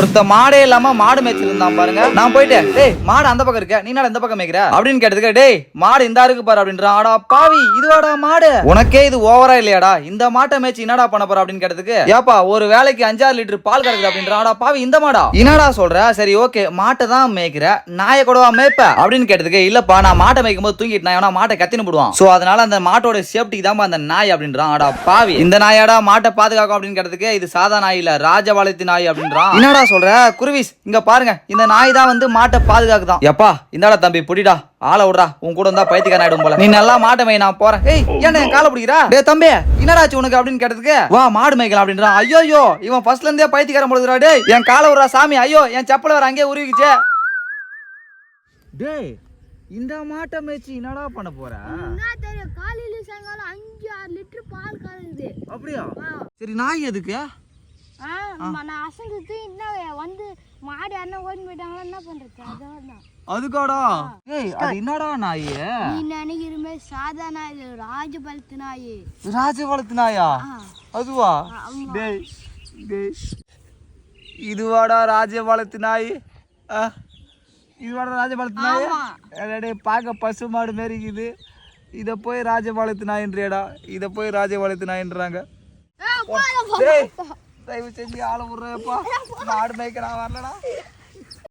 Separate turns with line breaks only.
ஒருத்த மாடே இல்லாம மாடு மேய்ச்சிருந்தான் பாருங்க. நான் போயிட்டு டேய் மாடு அந்த பக்கம் இருக்க, நீ இந்த பக்கம் மேய்க்கிற அப்படின்னு கேட்டதுக்கு டேய் மாடு இந்த இருக்கு பாரு அப்படின்றான். ஆடா பாவி இதுவாடா மாடு, உனக்கே இது ஓவரா இல்லையாடா, இந்த மாட்டை மேய்ச்சி என்னடா பண்ண போற அப்படின்னு கேட்டதுக்கு ஏப்பா ஒரு வேலைக்கு 5-6 லிட்டர் பால் கறக்குது அப்படின்றான். ஆடா பாவி இந்த மாடா, என்னடா சொல்ற, சரி ஓகே மாட்டை தான் மேய்க்கிற, நாயை கூடவா மேய்ப்ப அப்படின்னு கேட்டதுக்கு இல்லப்பா நான் மாட்டை மேய்க்கும் போது தூங்கிட்டு நான் மாட்டை கத்தின்னு போடுவான், சோ அதனால அந்த மாட்டோட சேஃப்டிக்கு தான் அந்த நாய் அப்படின்றான். ஆடா பாவி இந்த நாயாடா மாட்டை பாதுகாக்கும் அப்படின்னு கேட்டதுக்கு இது சாதா நாய் இல்ல ராஜபாளையத்து நாய் அப்படின்றான். என்னடா சொல்ற குருவிஸ், இங்க பாருங்க இந்த நாய் தான் வந்து மாட்டை பாதுகாக்குதான். எப்பா இந்தாடா தம்பி புடிடா, ஆள விடுறா, உன் கூட இருந்தா பைத்தியக்காரன் ஆயிடும் போல, நீ நல்லா மாட்டை மேய் நான் போறேன். ஏய் ஏன்டா என் காலை பிடிக்கிறா, டேய் தம்பி என்னடாச்சு உனக்கு அப்படின்னு கேட்டதுக்கு வா மாடு மேய்க்கலாம் அப்படின்றான். ஐயோ இவன் ஃபர்ஸ்ட்ல இருந்தே பைத்தியக்காரன் போடுறா, டேய் என் காலை விடுறா சாமி, ஐயோ என் செப்பல வர அங்கேயே உருவிக்கிச்சே. டேய் இந்த மாட்டை மேய்ச்சி என்னடா பண்ண போற?
காலையில சாயங்காலம் 5-6 லிட்டர் பால் கறக்குது.
அப்படியா? சரி நாய் எதுக்கு?
நான் அசந்து வந்து மாடு யாருன்னா ஓடி போயிட்டாங்களா என்ன பண்றது, அதான்
அதுக்காடா. ஏய் அது என்னடா நாய்?
நீ நினைக்கிறமே சாதா நாய், ராஜபாளையத்து நாய்.
ராஜபாளையத்து நாயா? அதுவா? டேய் டேய் இதுவாடா ராஜபாளையத்து நாய்? இதுவாடா ராஜபாளையத்து நாய்? டேய் பார்க்க பசு மாடு மாரி இருக்குது, இதை போய் ராஜபாளையத்து நாயின்றியடா, இதை போய் ராஜபாளையத்து நாயின்றாங்க. தயவு செஞ்சு ஆளை விடுறப்பா, மாடு மேய்க்க நான் வரலடா.